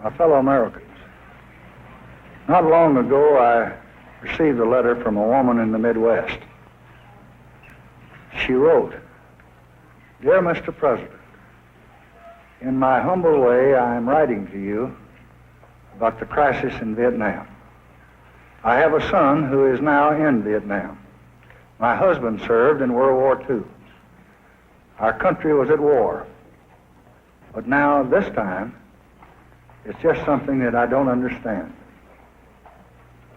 My fellow Americans, not long ago I received a letter from a woman in the Midwest. She wrote, "Dear Mr. President, in my humble way I am writing to you about the crisis in Vietnam. I have a son who is now in Vietnam. My husband served in World War II. Our country was at war. But now, this time, it's just something that I don't understand.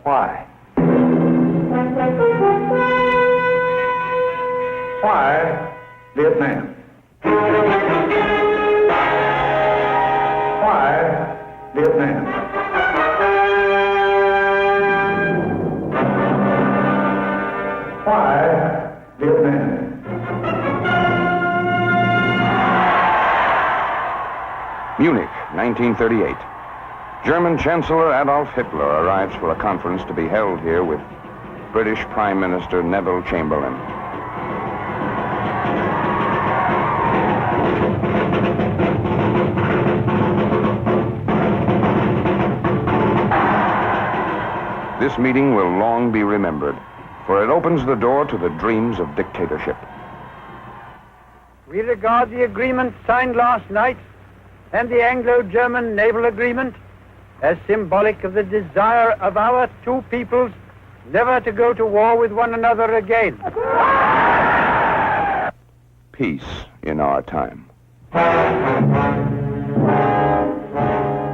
Why? Why Vietnam? Why Vietnam? Why Vietnam?" Munich, 1938. German Chancellor Adolf Hitler arrives for a conference to be held here with British Prime Minister Neville Chamberlain. This meeting will long be remembered, for it opens the door to the dreams of dictatorship. We regard the agreement signed last night and the Anglo-German naval agreement as symbolic of the desire of our two peoples never to go to war with one another again. Peace in our time.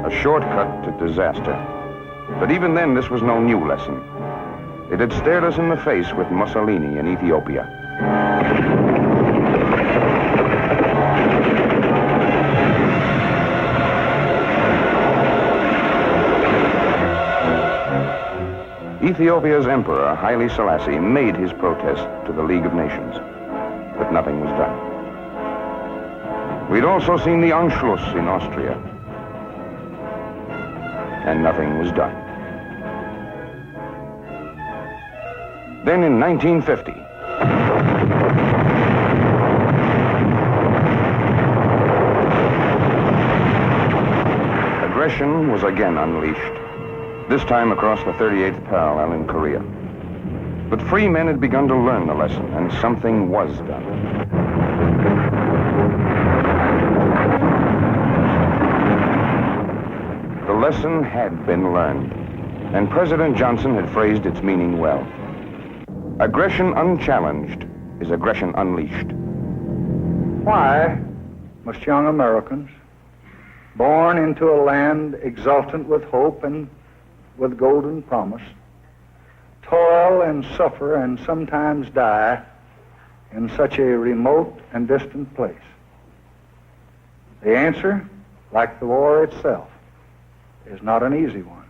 A shortcut to disaster. But even then, this was no new lesson. It had stared us in the face with Mussolini in Ethiopia. Ethiopia's emperor, Haile Selassie, made his protest to the League of Nations, but nothing was done. We'd also seen the Anschluss in Austria, and nothing was done. Then in 1950, aggression was again unleashed, this time across the 38th parallel in Korea. But free men had begun to learn the lesson, and something was done. The lesson had been learned, and President Johnson had phrased its meaning well. Aggression unchallenged is aggression unleashed. Why must young Americans, born into a land exultant with hope and with golden promise, toil and suffer and sometimes die in such a remote and distant place? The answer, like the war itself, is not an easy one.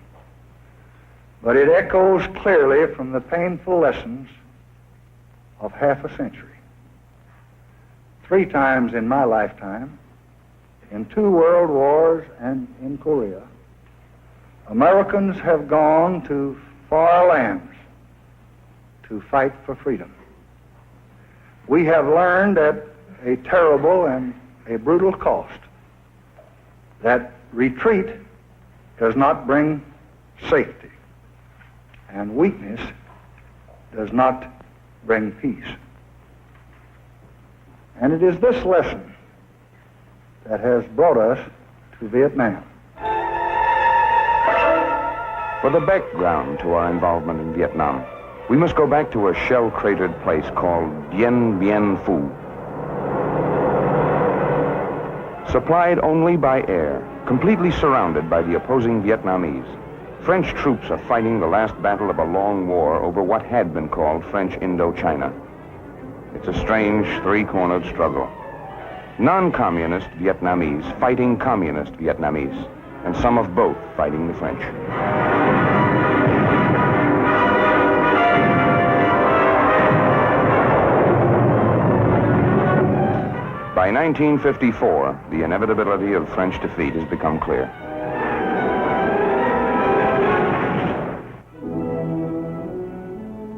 But it echoes clearly from the painful lessons of half a century. 3 times in my lifetime, in 2 world wars and in Korea, Americans have gone to far lands to fight for freedom. We have learned at a terrible and a brutal cost that retreat does not bring safety, and weakness does not bring peace. And it is this lesson that has brought us to Vietnam. For the background to our involvement in Vietnam, we must go back to a shell-cratered place called Dien Bien Phu. Supplied only by air, completely surrounded by the opposing Vietnamese, French troops are fighting the last battle of a long war over what had been called French Indochina. It's a strange, 3-cornered struggle. Non-communist Vietnamese fighting communist Vietnamese, and some of both fighting the French. By 1954, the inevitability of French defeat has become clear.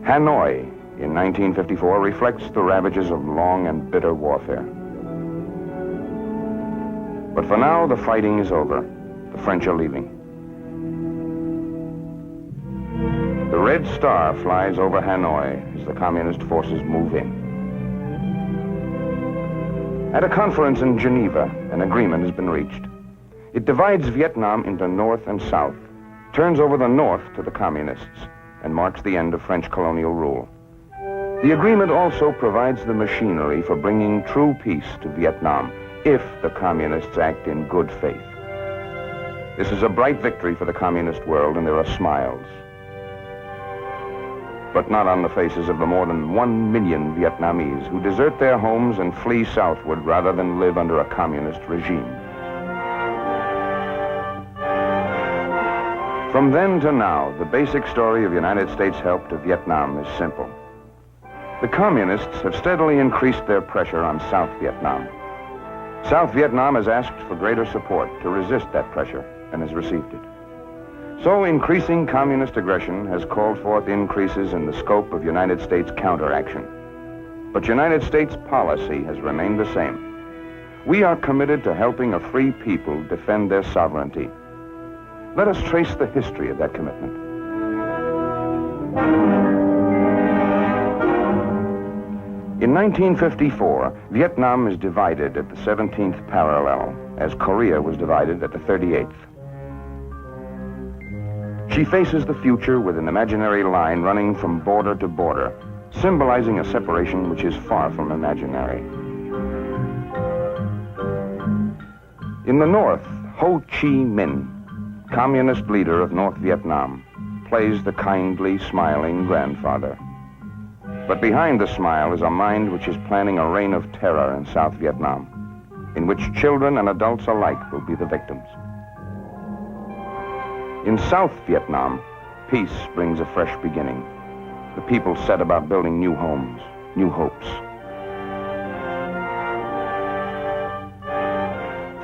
Hanoi in 1954 reflects the ravages of long and bitter warfare. But for now, the fighting is over. the French are leaving. The red star flies over Hanoi as the communist forces move in. At a conference in Geneva, an agreement has been reached. It divides Vietnam into North and South, turns over the North to the communists, and marks the end of French colonial rule. The agreement also provides the machinery for bringing true peace to Vietnam if the communists act in good faith. This is a bright victory for the communist world, and there are smiles. But not on the faces of the more than 1 million Vietnamese who desert their homes and flee southward rather than live under a communist regime. From then to now, the basic story of United States help to Vietnam is simple. The communists have steadily increased their pressure on South Vietnam. South Vietnam has asked for greater support to resist that pressure and has received it. So increasing communist aggression has called forth increases in the scope of United States counteraction. But United States policy has remained the same. We are committed to helping a free people defend their sovereignty. Let us trace the history of that commitment. In 1954, Vietnam is divided at the 17th parallel, as Korea was divided at the 38th. She faces the future with an imaginary line running from border to border, symbolizing a separation which is far from imaginary. In the north, Ho Chi Minh, communist leader of North Vietnam, plays the kindly, smiling grandfather. But behind the smile is a mind which is planning a reign of terror in South Vietnam, in which children and adults alike will be the victims. In South Vietnam, peace brings a fresh beginning. The people set about building new homes, new hopes.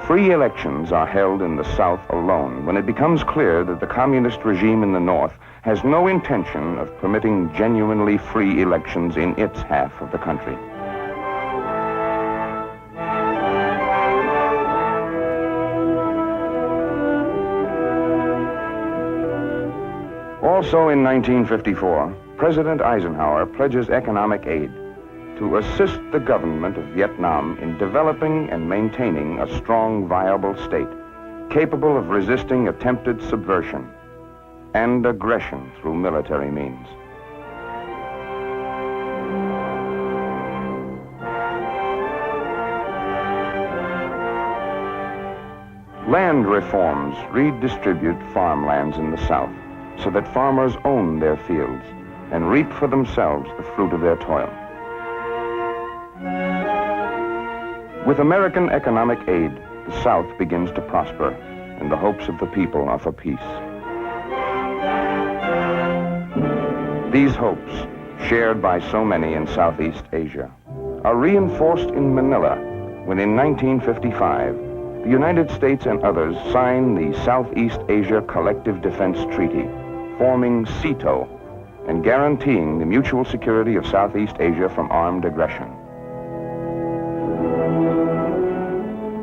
Free elections are held in the South alone when it becomes clear that the communist regime in the North has no intention of permitting genuinely free elections in its half of the country. Also in 1954, President Eisenhower pledges economic aid to assist the government of Vietnam in developing and maintaining a strong, viable state, capable of resisting attempted subversion and aggression through military means. Land reforms redistribute farmlands in the South so that farmers own their fields and reap for themselves the fruit of their toil. With American economic aid, the South begins to prosper, and the hopes of the people are for peace. These hopes, shared by so many in Southeast Asia, are reinforced in Manila when in 1955, the United States and others signed the Southeast Asia Collective Defense Treaty, forming SEATO and guaranteeing the mutual security of Southeast Asia from armed aggression.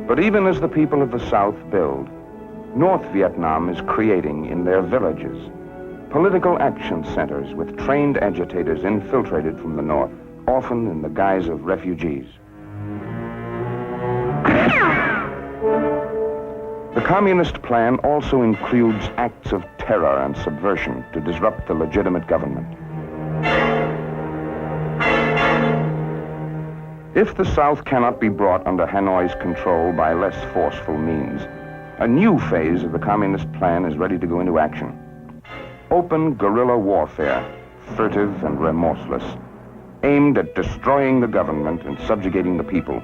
But even as the people of the South build, North Vietnam is creating in their villages political action centers with trained agitators infiltrated from the North, often in the guise of refugees. The communist plan also includes acts of terror and subversion to disrupt the legitimate government. If the South cannot be brought under Hanoi's control by less forceful means, a new phase of the communist plan is ready to go into action. Open guerrilla warfare, furtive and remorseless, aimed at destroying the government and subjugating the people.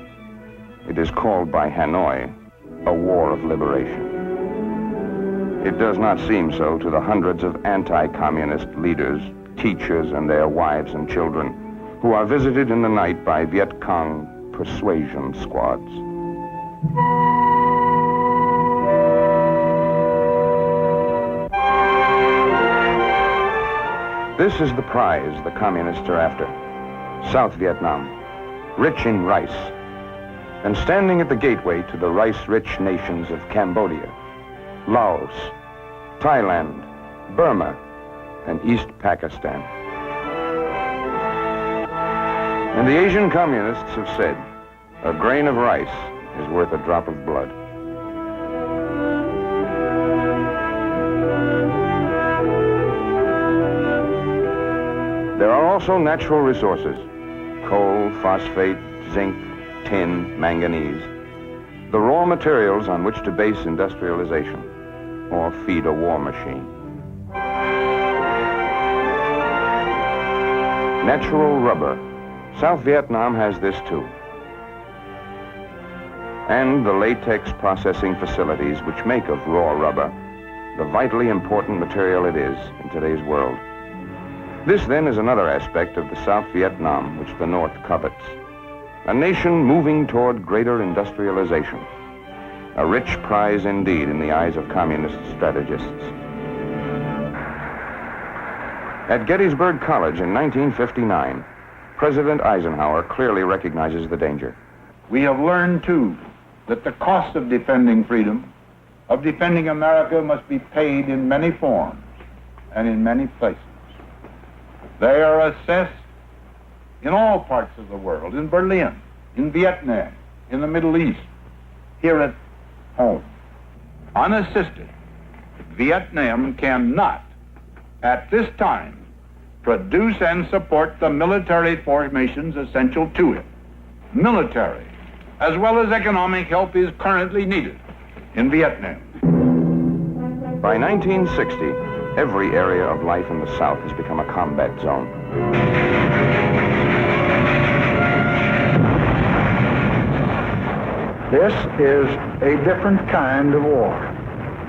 It is called by Hanoi a war of liberation. It does not seem so to the hundreds of anti-communist leaders, teachers, and their wives and children who are visited in the night by Viet Cong persuasion squads. This is the prize the communists are after. South Vietnam, rich in rice, and standing at the gateway to the rice-rich nations of Cambodia, Laos, Thailand, Burma, and East Pakistan. And the Asian communists have said, a grain of rice is worth a drop of blood. There are also natural resources: coal, phosphate, zinc, tin, manganese, the raw materials on which to base industrialization or feed a war machine. Natural rubber. South Vietnam has this too. And the latex processing facilities which make of raw rubber the vitally important material it is in today's world. This, then, is another aspect of the South Vietnam which the North covets. A nation moving toward greater industrialization. A rich prize indeed in the eyes of communist strategists. At Gettysburg College in 1959, President Eisenhower clearly recognizes the danger. We have learned, too, that the cost of defending freedom, of defending America, must be paid in many forms and in many places. They are assessed in all parts of the world, in Berlin, in Vietnam, in the Middle East, here at home. Unassisted, Vietnam cannot, at this time, produce and support the military formations essential to it. Military, as well as economic help, is currently needed in Vietnam. By 1960, every area of life in the South has become a combat zone. This is a different kind of war.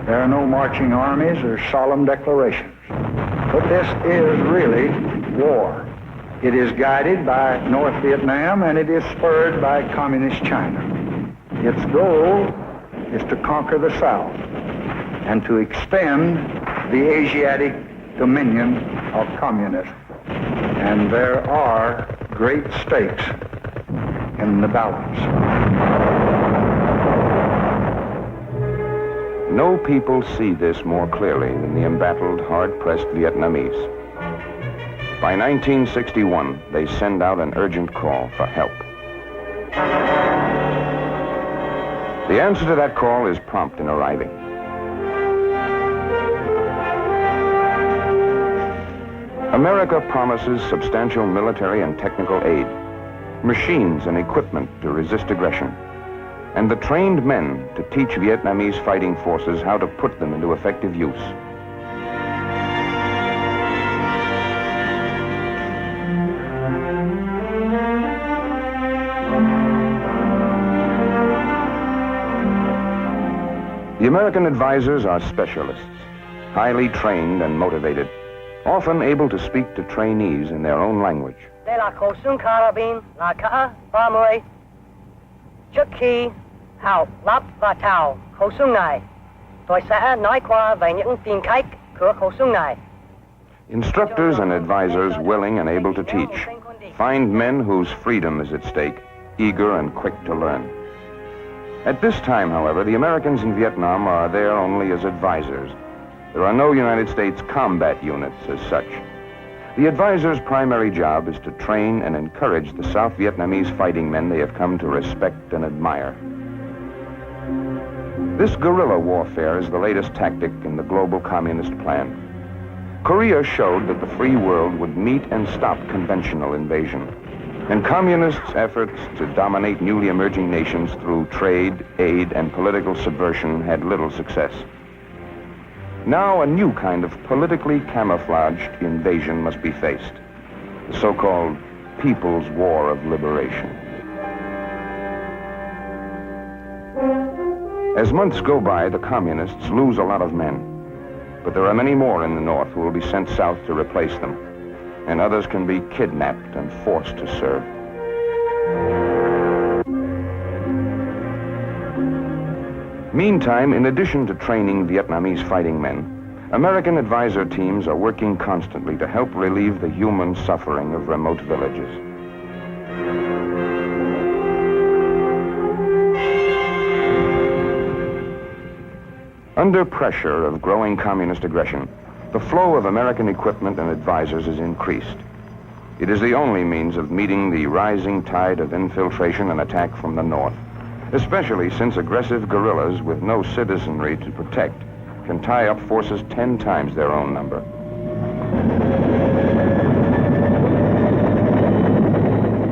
There are no marching armies or solemn declarations. But this is really war. It is guided by North Vietnam, and it is spurred by Communist China. Its goal is to conquer the South and to extend the Asiatic dominion of communism. And there are great stakes in the balance. No people see this more clearly than the embattled, hard-pressed Vietnamese. By 1961, they send out an urgent call for help. The answer to that call is prompt in arriving. America promises substantial military and technical aid, machines and equipment to resist aggression, and the trained men to teach Vietnamese fighting forces how to put them into effective use. The American advisors are specialists, highly trained and motivated, often able to speak to trainees in their own language. Instructors and advisors willing and able to teach, find men whose freedom is at stake, eager and quick to learn. At this time, however, the Americans in Vietnam are there only as advisors. There are no United States combat units as such. The advisors' primary job is to train and encourage the South Vietnamese fighting men they have come to respect and admire. This guerrilla warfare is the latest tactic in the global communist plan. Korea showed that the free world would meet and stop conventional invasion, and communists' efforts to dominate newly emerging nations through trade, aid, and political subversion had little success. Now a new kind of politically camouflaged invasion must be faced, the so-called People's War of Liberation. As months go by, the communists lose a lot of men, but there are many more in the North who will be sent south to replace them, and others can be kidnapped and forced to serve. Meantime, in addition to training Vietnamese fighting men, American advisor teams are working constantly to help relieve the human suffering of remote villages. Under pressure of growing communist aggression, the flow of American equipment and advisors is increased. It is the only means of meeting the rising tide of infiltration and attack from the north, especially since aggressive guerrillas with no citizenry to protect can tie up forces 10 times their own number.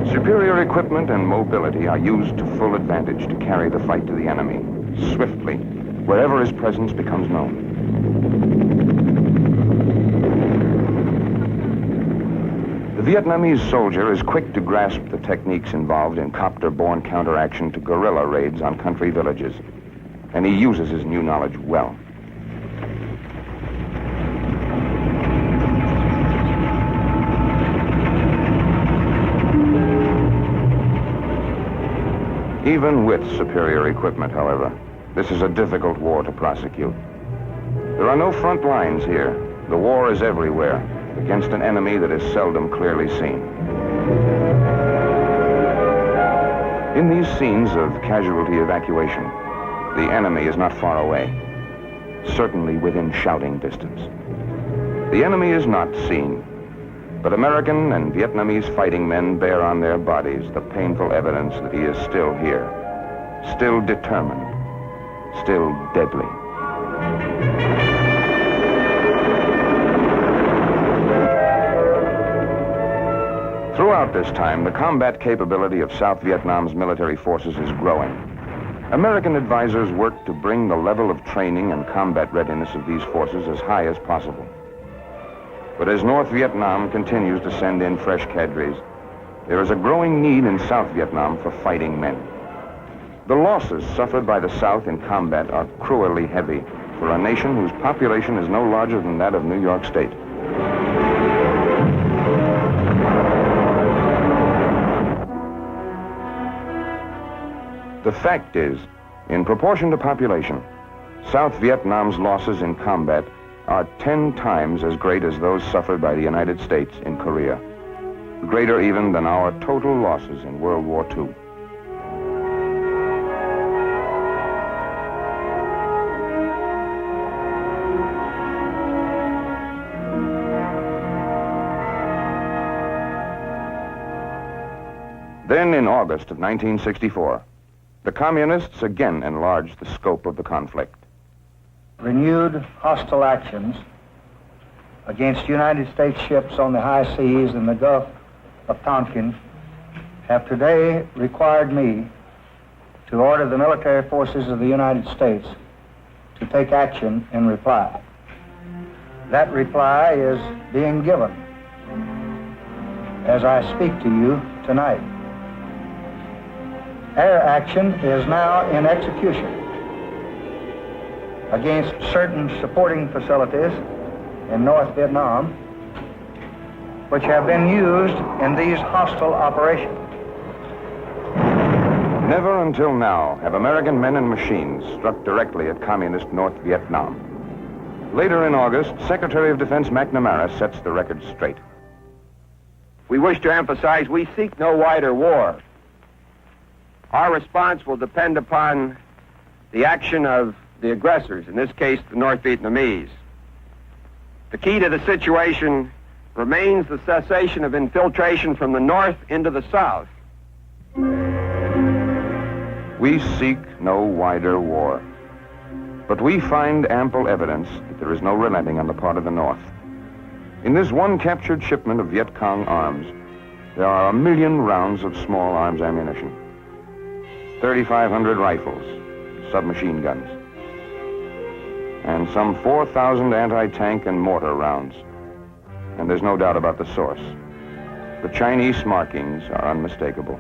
Superior equipment and mobility are used to full advantage to carry the fight to the enemy, swiftly, wherever his presence becomes known. The Vietnamese soldier is quick to grasp the techniques involved in copter-borne counteraction to guerrilla raids on country villages, and he uses his new knowledge well. Even with superior equipment, however, this is a difficult war to prosecute. There are no front lines here. The war is everywhere, against an enemy that is seldom clearly seen. In these scenes of casualty evacuation, the enemy is not far away, certainly within shouting distance. The enemy is not seen, but American and Vietnamese fighting men bear on their bodies the painful evidence that he is still here, still determined, still deadly. Throughout this time, the combat capability of South Vietnam's military forces is growing. American advisors work to bring the level of training and combat readiness of these forces as high as possible. But as North Vietnam continues to send in fresh cadres, there is a growing need in South Vietnam for fighting men. The losses suffered by the South in combat are cruelly heavy for a nation whose population is no larger than that of New York State. The fact is, in proportion to population, South Vietnam's losses in combat are 10 times as great as those suffered by the United States in Korea, greater even than our total losses in World War II. Then in August of 1964, the Communists again enlarged the scope of the conflict. Renewed hostile actions against United States ships on the high seas in the Gulf of Tonkin have today required me to order the military forces of the United States to take action in reply. That reply is being given as I speak to you tonight. Air action is now in execution against certain supporting facilities in North Vietnam which have been used in these hostile operations. Never until now have American men and machines struck directly at communist North Vietnam. Later in August, Secretary of Defense McNamara sets the record straight. We wish to emphasize we seek no wider war. Our response will depend upon the action of the aggressors, in this case, the North Vietnamese. The key to the situation remains the cessation of infiltration from the north into the south. We seek no wider war, but we find ample evidence that there is no relenting on the part of the North. In this one captured shipment of Viet Cong arms, there are 1 million rounds of small arms ammunition, 3,500 rifles, submachine guns, and some 4,000 anti-tank and mortar rounds. And there's no doubt about the source. The Chinese markings are unmistakable.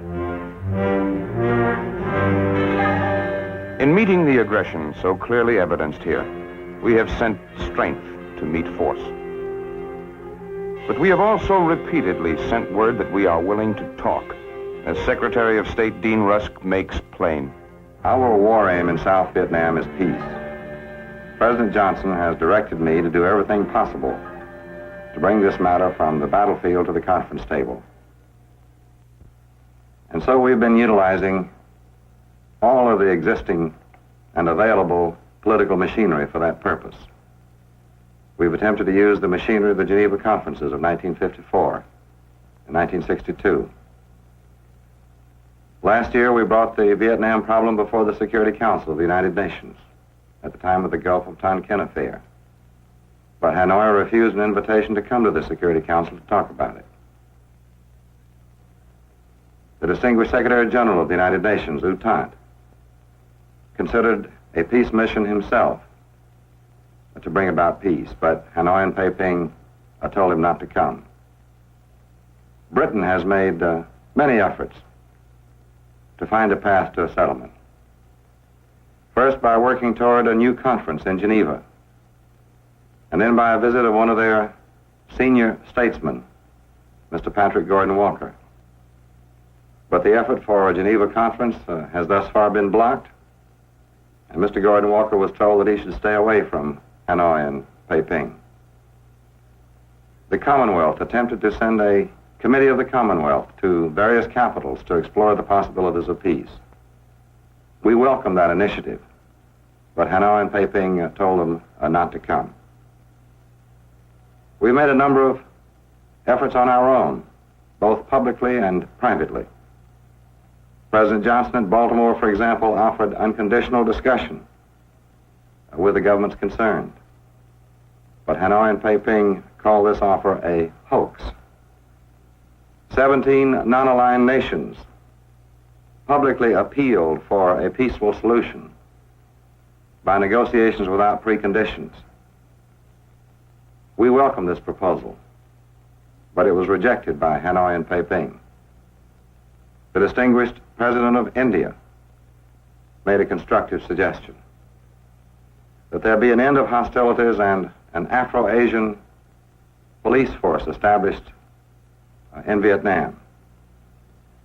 In meeting the aggression so clearly evidenced here, we have sent strength to meet force. But we have also repeatedly sent word that we are willing to talk, as Secretary of State Dean Rusk makes plain. Our war aim in South Vietnam is peace. President Johnson has directed me to do everything possible to bring this matter from the battlefield to the conference table. And so we've been utilizing all of the existing and available political machinery for that purpose. We've attempted to use the machinery of the Geneva Conferences of 1954 and 1962. Last year, we brought the Vietnam problem before the Security Council of the United Nations at the time of the Gulf of Tonkin affair. But Hanoi refused an invitation to come to the Security Council to talk about it. The distinguished Secretary General of the United Nations, U Thant, considered a peace mission himself to bring about peace, but Hanoi and Peiping told him not to come. Britain has made many efforts to find a path to a settlement. First, by working toward a new conference in Geneva, and then by a visit of one of their senior statesmen, Mr. Patrick Gordon Walker. But the effort for a Geneva conference has thus far been blocked, and Mr. Gordon Walker was told that he should stay away from Hanoi and Peiping. The Commonwealth attempted to send a committee of the Commonwealth to various capitals to explore the possibilities of peace. We welcome that initiative, but Hanoi and Peiping told them not to come. We made a number of efforts on our own, both publicly and privately. President Johnson at Baltimore, for example, offered unconditional discussion with the governments concerned. But Hanoi and Peiping called this offer a hoax. 17 non-aligned nations publicly appealed for a peaceful solution by negotiations without preconditions. We welcome this proposal, but it was rejected by Hanoi and Peiping. The distinguished President of India made a constructive suggestion that there be an end of hostilities and an Afro-Asian police force established in Vietnam.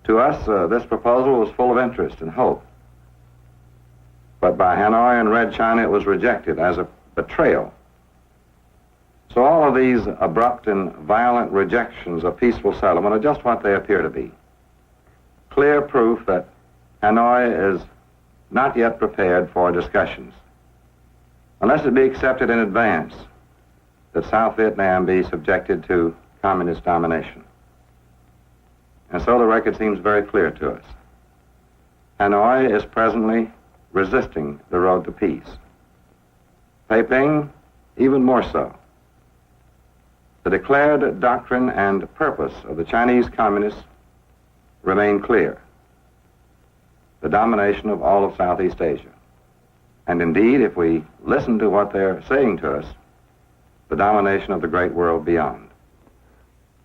To us, this proposal was full of interest and hope. But by Hanoi and Red China, it was rejected as a betrayal. So all of these abrupt and violent rejections of peaceful settlement are just what they appear to be. Clear proof that Hanoi is not yet prepared for discussions, unless it be accepted in advance that South Vietnam be subjected to communist domination. And so the record seems very clear to us. Hanoi is presently resisting the road to peace. Peiping, even more so. The declared doctrine and purpose of the Chinese Communists remain clear: the domination of all of Southeast Asia. And indeed, if we listen to what they're saying to us, the domination of the great world beyond.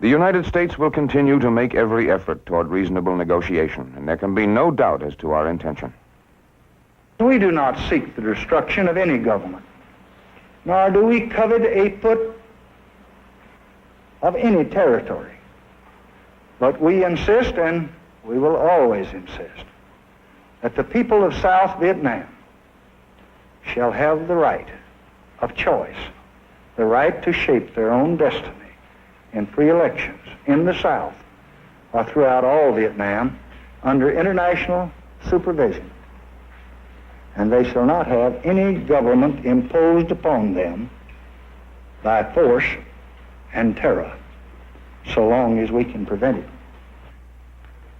The United States will continue to make every effort toward reasonable negotiation, and there can be no doubt as to our intention. We do not seek the destruction of any government, nor do we covet a foot of any territory. But we insist, and we will always insist, that the people of South Vietnam shall have the right of choice, the right to shape their own destiny in free elections in the South or throughout all Vietnam under international supervision. And they shall not have any government imposed upon them by force and terror, so long as we can prevent it.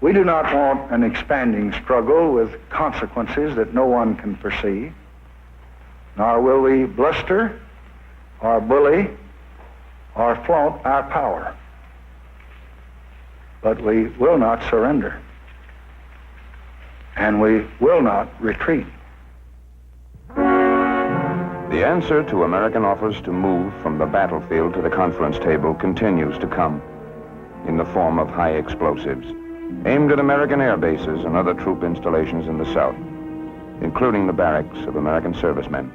We do not want an expanding struggle with consequences that no one can foresee, nor will we bluster or bully or flaunt our power. But we will not surrender, and we will not retreat. The answer to American offers to move from the battlefield to the conference table continues to come in the form of high explosives aimed at American air bases and other troop installations in the South, including the barracks of American servicemen.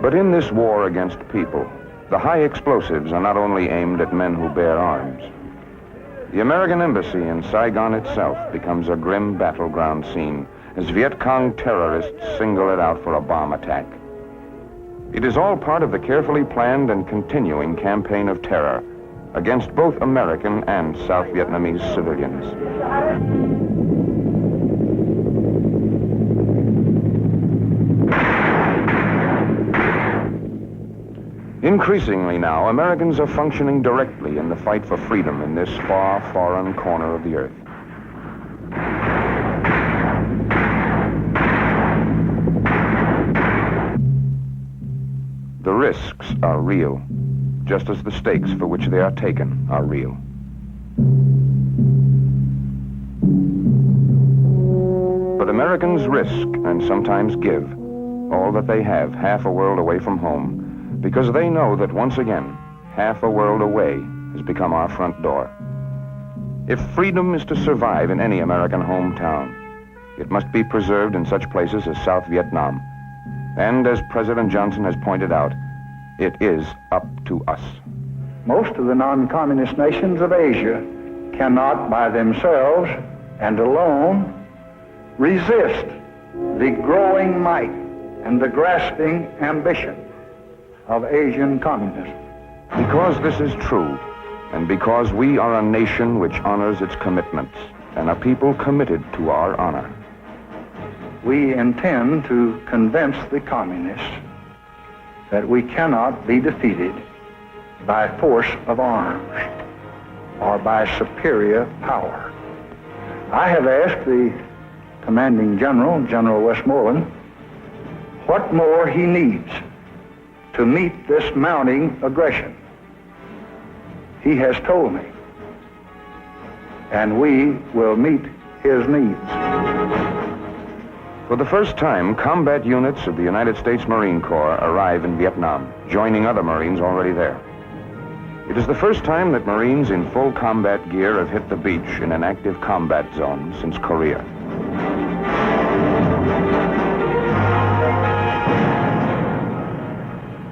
But in this war against people, the high explosives are not only aimed at men who bear arms. The American embassy in Saigon itself becomes a grim battleground scene as Viet Cong terrorists single it out for a bomb attack. It is all part of the carefully planned and continuing campaign of terror against both American and South Vietnamese civilians. Increasingly now, Americans are functioning directly in the fight for freedom in this far, foreign corner of the earth. The risks are real, just as the stakes for which they are taken are real. But Americans risk, and sometimes give, all that they have, half a world away from home, because they know that once again, half a world away has become our front door. If freedom is to survive in any American hometown, it must be preserved in such places as South Vietnam. And as President Johnson has pointed out, it is up to us. Most of the non-communist nations of Asia cannot by themselves and alone resist the growing might and the grasping ambition of Asian communism. Because this is true, and because we are a nation which honors its commitments, and a people committed to our honor, we intend to convince the communists that we cannot be defeated by force of arms or by superior power. I have asked the commanding general, General Westmoreland, what more he needs to meet this mounting aggression. He has told me, and we will meet his needs. For the first time, combat units of the United States Marine Corps arrive in Vietnam, joining other Marines already there. It is the first time that Marines in full combat gear have hit the beach in an active combat zone since Korea.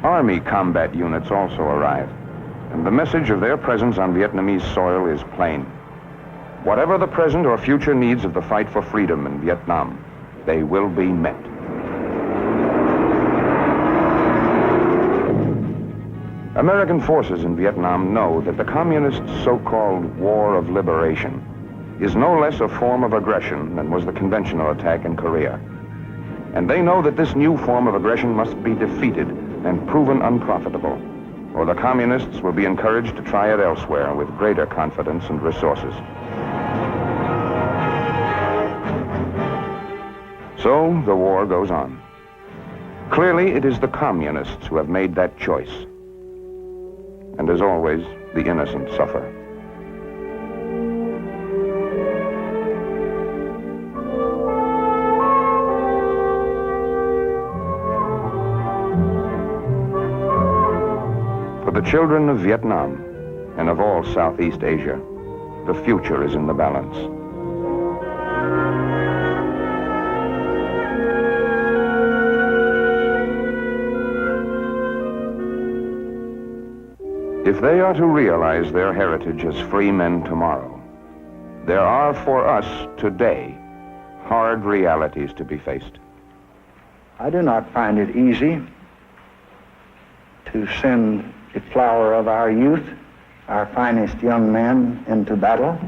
Army combat units also arrive, and the message of their presence on Vietnamese soil is plain. Whatever the present or future needs of the fight for freedom in Vietnam, they will be met. American forces in Vietnam know that the communists' so-called war of liberation is no less a form of aggression than was the conventional attack in Korea. And they know that this new form of aggression must be defeated and proven unprofitable, or the communists will be encouraged to try it elsewhere with greater confidence and resources. So the war goes on. Clearly, it is the communists who have made that choice. And as always, the innocent suffer. For the children of Vietnam and of all Southeast Asia, the future is in the balance. If they are to realize their heritage as free men tomorrow, there are for us today hard realities to be faced. I do not find it easy to send the flower of our youth, our finest young men, into battle.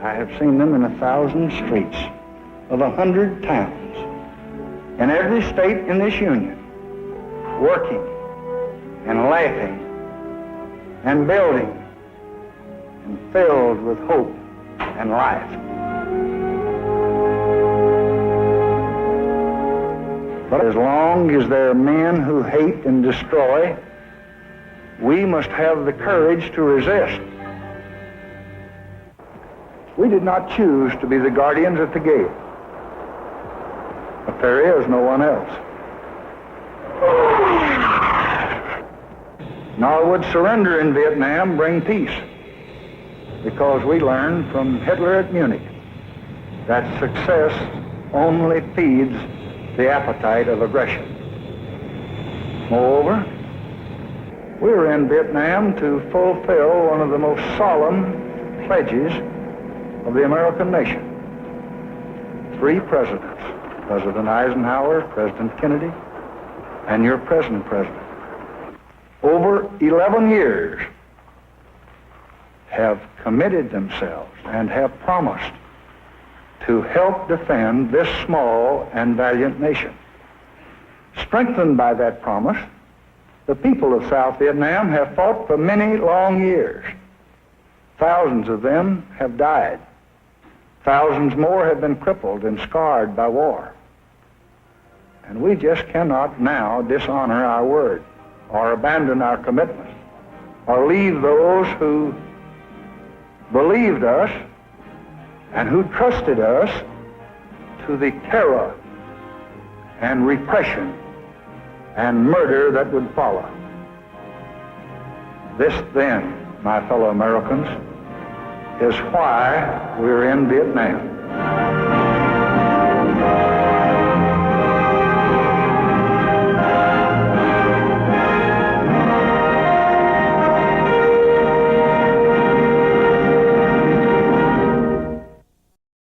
I have seen them in 1,000 streets of 100 towns in every state in this union, working and laughing and building and filled with hope and life. But as long as there are men who hate and destroy, we must have the courage to resist. We did not choose to be the guardians at the gate, but there is no one else. Nor would surrender in Vietnam bring peace, because we learned from Hitler at Munich that success only feeds the appetite of aggression. Moreover, we were in Vietnam to fulfill one of the most solemn pledges of the American nation. 3 presidents, President Eisenhower, President Kennedy, and your present president, over 11 years have committed themselves and have promised to help defend this small and valiant nation. Strengthened by that promise, The people of South Vietnam have fought for many long years. Thousands of them have died. Thousands more have been crippled and scarred by war. And we just cannot now dishonor our word or abandon our commitments or leave those who believed us and who trusted us to the terror and repression and murder that would follow. This then, my fellow Americans, is why we're in Vietnam.